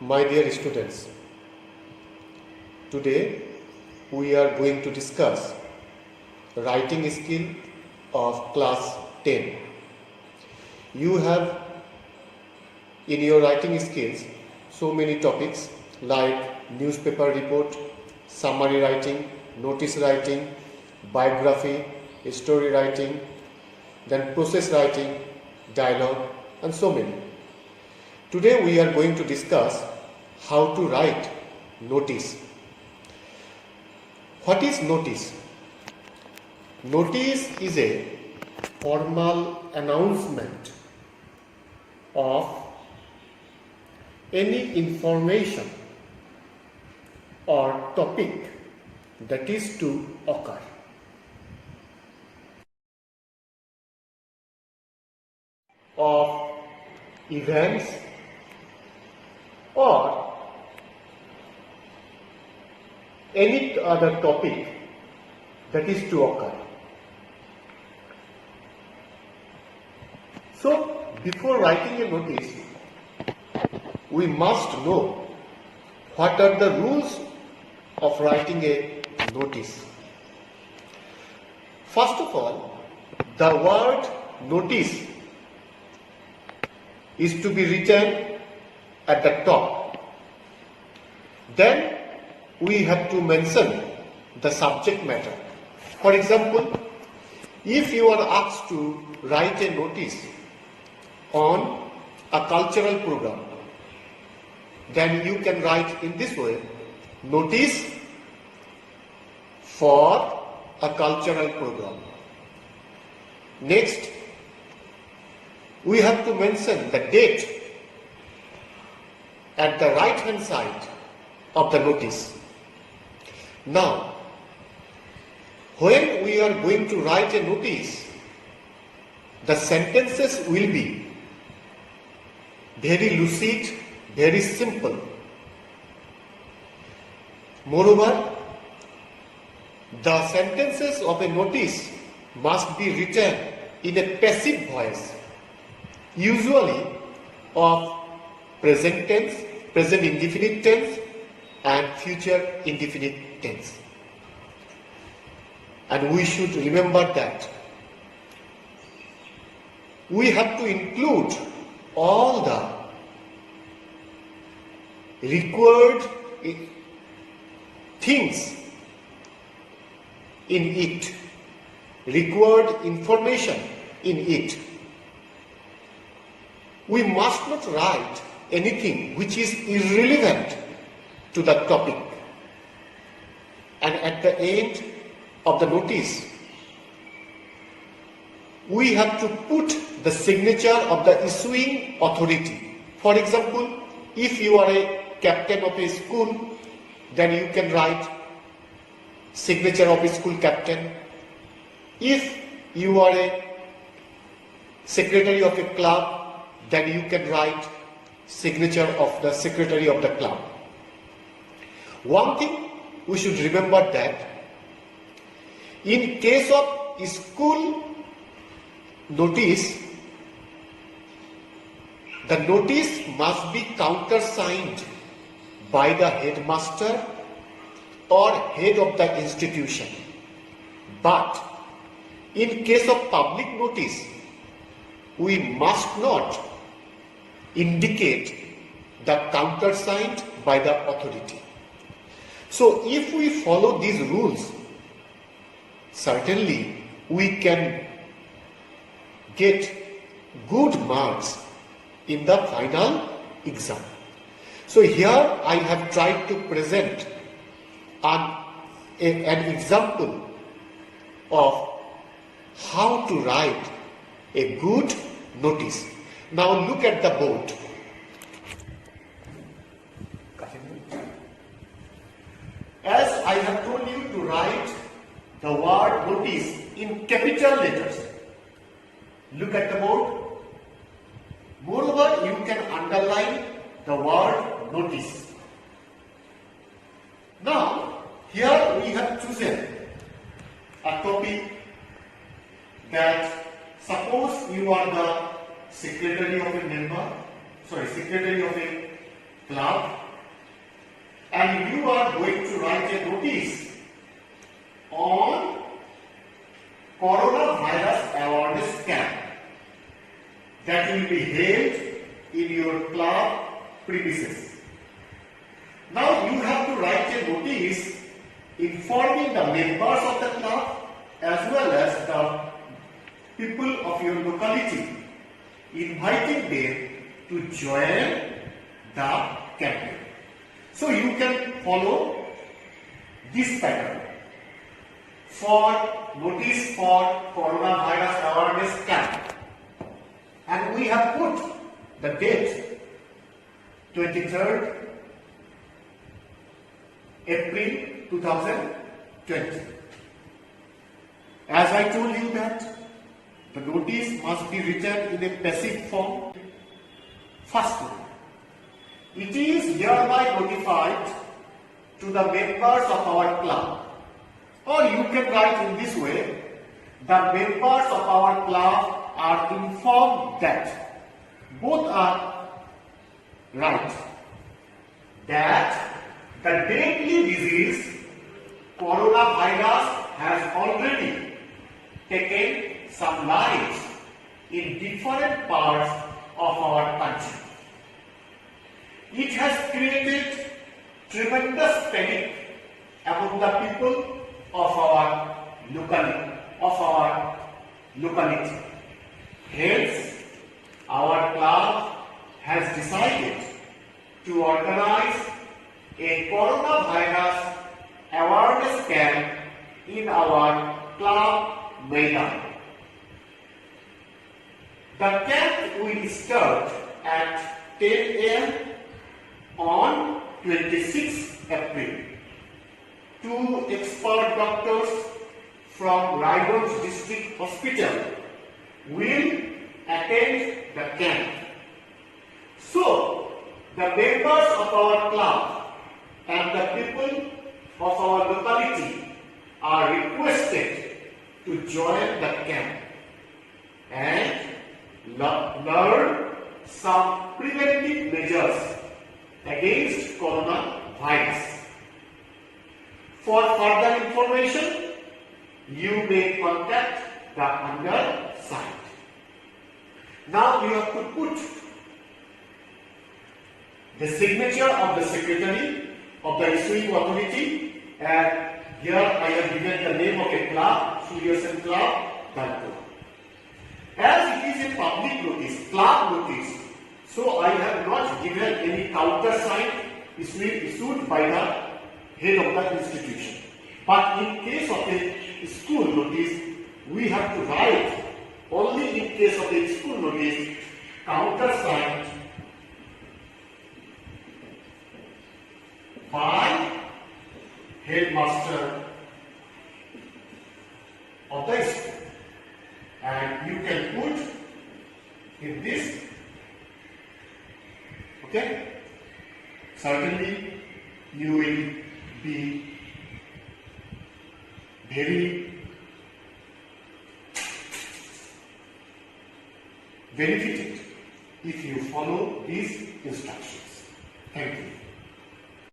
My dear students, today we are going to discuss writing skill of class 10. You have in your writing skills so many topics like newspaper report, summary writing, notice writing, biography, story writing, then process writing, dialogue, and so many. Today we are going to discuss how to write notice. What is notice? Notice is a formal announcement of any information or topic that is to occur. Of events or any other topic that is to occur. So, before writing a notice, we must know what are the rules of writing a notice. First of all, the word notice is to be written at the top. Then we have to mention the subject matter. For example, if you are asked to write a notice on a cultural program, then you can write in this way: notice for a cultural program. Next, we have to mention the date at the right hand side of the notice. Now, when we are going to write a notice, the sentences will be very lucid, very simple. Moreover, the sentences of a notice must be written in a passive voice, usually of present tense, present indefinite tense, and future indefinite tense. And we should remember that we have to include all the required things in it, required information in it. We must not write anything which is irrelevant to the topic. And at the end of the notice, we have to put the signature of the issuing authority. For example, if you are a captain of a school, then you can write signature of a school captain. If you are a secretary of a club, then you can write signature of the secretary of the club. One thing we should remember that in case of school notice, the notice must be countersigned by the headmaster or head of the institution. But in case of public notice, we must not indicate the countersigned by the authority. So if we follow these rules, certainly we can get good marks in the final exam. So here I have tried to present an example of how to write a good notice. Now look at the board. As I have told you to write the word notice in capital letters. Look at the board. Moreover, you can underline the word notice. Now, here we have chosen a topic that suppose you are the secretary of a club, and you are going to write a notice on coronavirus awareness camp that will be held in your club premises. Now you have to write a notice informing the members of the club as well as the people of your locality, inviting them to join the campaign. So you can follow this pattern. For notice for coronavirus awareness camp, and we have put the date 23rd April 2020. As I told you that the notice must be written in a passive form. First one, it is hereby notified to the members of our club. Or you can write in this way, the members of our club are informed that, both are right, that the deadly disease coronavirus has already taken some lives in different parts of our country. It has created tremendous panic among the people of our locality. Hence, our club has decided to organize a coronavirus awareness camp in our club Maidan. The camp will start at 10 a.m. on 26 April. Two expert doctors from Raiganj District Hospital will attend the camp. So, the members of our club and the people of our locality are requested to join the camp and learn some preventive measures against coronavirus. For further information, you may contact the undersigned. Now you have to put the signature of the secretary of the issuing authority, and here I have given the name of a club, Surya Sen Club, Dalpur. As it is a public notice, club notice, so I have not given any countersign issued by the head of the institution. But in case of a school notice, we have to write only in case of a school notice, countersigned by headmaster of the school. And you can put in this, okay? Certainly you will be very benefited if you follow these instructions. Thank you.